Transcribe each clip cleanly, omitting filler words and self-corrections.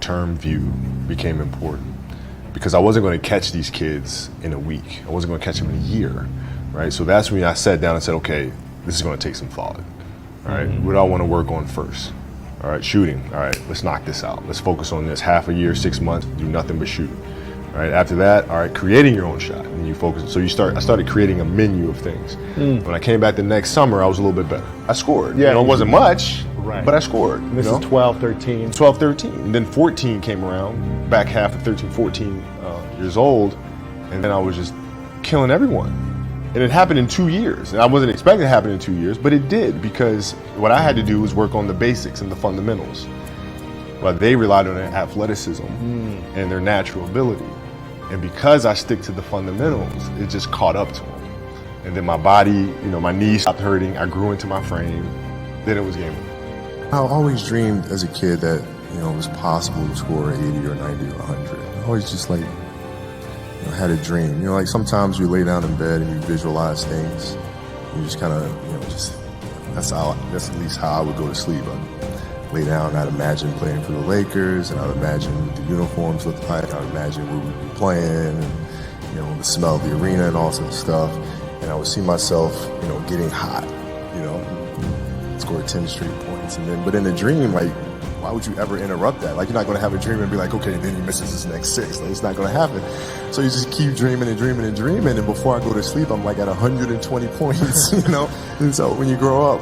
Term view became important because I wasn't going to catch these kids in a week. I wasn't going to catch them in a year, right? So that's when I sat down and said, okay, this is going to take some thought, all right? What do I want to work on first? All right, shooting. All right, let's knock this out. Let's focus on this. Half a year, 6 months, do nothing but shoot. All right, after that, all right, creating your own shot. And you focus. So I started creating a menu of things. When I came back the next summer, I was a little bit better. I scored. Yeah. It wasn't much, Right. but I scored. And this is 12, 13. 12, 13. And then 14 came around, back half of 13, 14 years old. And then I was just killing everyone. And it happened in 2 years. And I wasn't expecting it to happen in 2 years, but it did, because what I had to do was work on the basics and the fundamentals. While they relied on their athleticism and their natural ability. And because I stick to the fundamentals, it just caught up to them. And then my body, my knees stopped hurting. I grew into my frame. Then it was game over. I always dreamed as a kid that, it was possible to score 80 or 90 or 100. I always just had a dream. Like sometimes you lay down in bed and you visualize things. You just kind of, that's at least how I would go to sleep. I'd lay down and I'd imagine playing for the Lakers, and I'd imagine what the uniforms looked like. I'd imagine where we'd be playing, and, the smell of the arena and all sorts of stuff. And I would see myself, getting hot, score 10 straight points. But in a dream, why would you ever interrupt that? You're not going to have a dream and be like, okay, then he misses his next 6. It's not going to happen. So you just keep dreaming and dreaming and dreaming. And before I go to sleep, I'm at 120 points, And so when you grow up,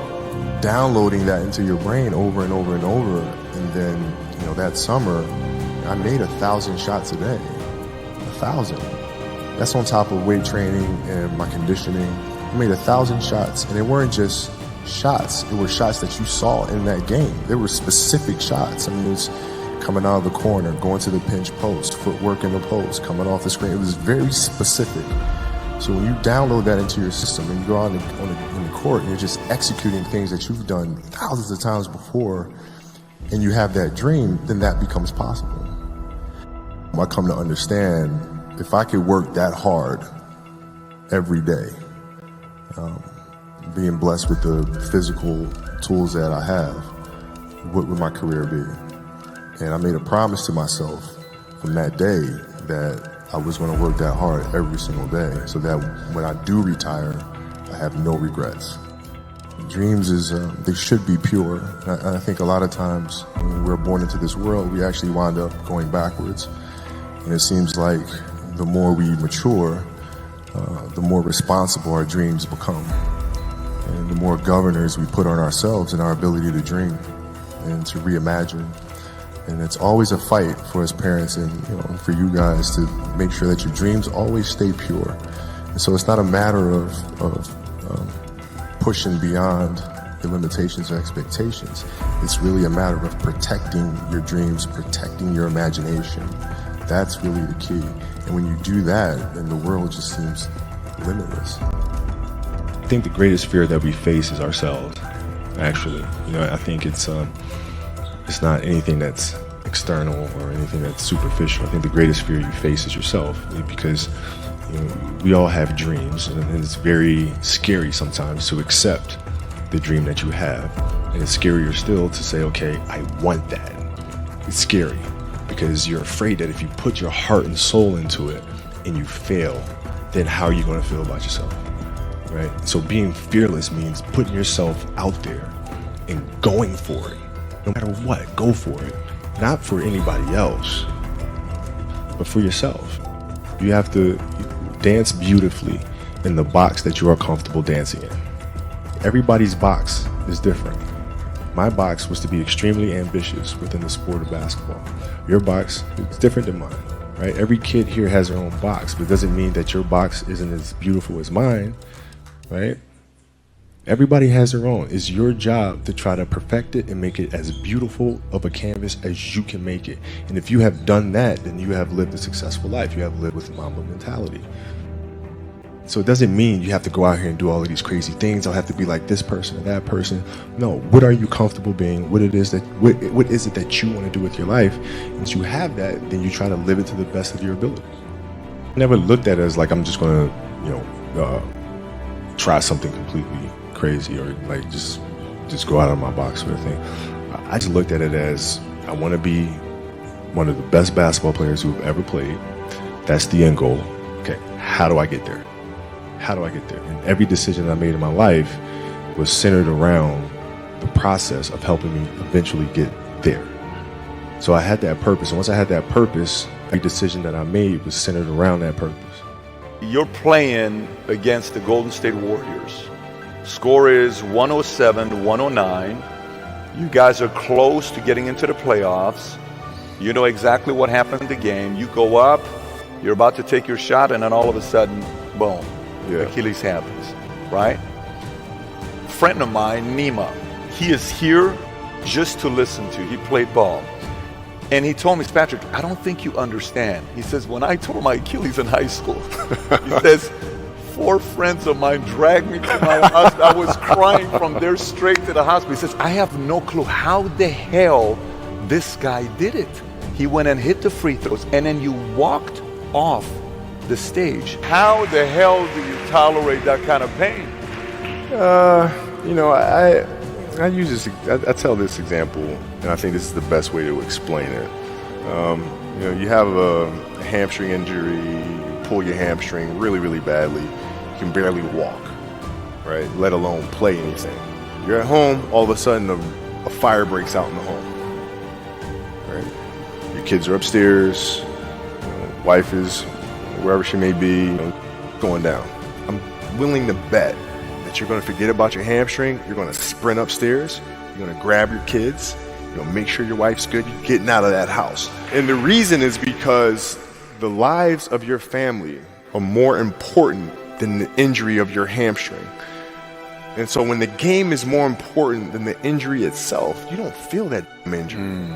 downloading that into your brain over and over and over. And then, that summer, I made 1,000 shots a day. 1,000. That's on top of weight training and my conditioning. I made 1,000 shots, and they weren't just shots. It were shots that you saw in that game. They were specific shots. It was coming out of the corner, going to the pinch post, footwork in the post, coming off the screen. It was very specific. So when you download that into your system and you go out in the court and you're just executing things that you've done thousands of times before, and you have that dream, then that becomes possible. I come to understand, if I could work that hard every day, being blessed with the physical tools that I have, what would my career be? And I made a promise to myself from that day that I was going to work that hard every single day, so that when I do retire, I have no regrets. Dreams they should be pure. I think a lot of times when we're born into this world, we actually wind up going backwards. And it seems like the more we mature, the more responsible our dreams become. And the more governors we put on ourselves and our ability to dream and to reimagine. And it's always a fight for us parents and for you guys to make sure that your dreams always stay pure. And so it's not a matter of pushing beyond the limitations or expectations. It's really a matter of protecting your dreams, protecting your imagination. That's really the key. And when you do that, then the world just seems limitless. I think the greatest fear that we face is ourselves, actually. I think it's not anything that's external or anything that's superficial. I think the greatest fear you face is yourself, because we all have dreams, and it's very scary sometimes to accept the dream that you have. And it's scarier still to say, okay, I want that. It's scary because you're afraid that if you put your heart and soul into it and you fail, then how are you going to feel about yourself, right? So being fearless means putting yourself out there and going for it. No matter what, go for it. Not for anybody else, but for yourself. You have to dance beautifully in the box that you are comfortable dancing in. Everybody's box is different. My box was to be extremely ambitious within the sport of basketball. Your box is different than mine, right? Every kid here has their own box, but it doesn't mean that your box isn't as beautiful as mine, right? Everybody has their own. It's your job to try to perfect it and make it as beautiful of a canvas as you can make it. And if you have done that, then you have lived a successful life. You have lived with Mamba mentality. So it doesn't mean you have to go out here and do all of these crazy things. I'll have to be like this person or that person. No, what are you comfortable being? What is it that you want to do with your life? And once you have that, then you try to live it to the best of your ability. I never looked at it as like I'm just going to, try something completely crazy or like just go out of my box sort of thing. I just looked at it as I want to be one of the best basketball players who've ever played. That's the end goal. Okay, how do I get there? How do I get there? And every decision I made in my life was centered around the process of helping me eventually get there. So I had that purpose. And once I had that purpose, every decision that I made was centered around that purpose. You're playing against the Golden State Warriors. Score is 107-109. You guys are close to getting into the playoffs. You know exactly what happened in the game. You go up, you're about to take your shot, and then all of a sudden, boom, Achilles happens, right? Friend of mine, Nima, he is here just to listen to. He played ball. And he told me, Patrick, I don't think you understand. He says, when I tore my Achilles in high school, he says, 4 friends of mine dragged me to my hospital. I was crying from there straight to the hospital. He says, I have no clue how the hell this guy did it. He went and hit the free throws, and then you walked off the stage. How the hell do you tolerate that kind of pain? You know, I use this. I tell this example, and I think this is the best way to explain it. You know, you have a hamstring injury, you pull your hamstring really, really badly. You can barely walk, right? Let alone play anything. You're at home, all of a sudden a fire breaks out in the home, right? Your kids are upstairs, wife is wherever she may be, going down. I'm willing to bet that you're going to forget about your hamstring. You're going to sprint upstairs. You're going to grab your kids. You're going to make sure your wife's good. You're getting out of that house. And the reason is because the lives of your family are more important than the injury of your hamstring. And so when the game is more important than the injury itself, you don't feel that injury.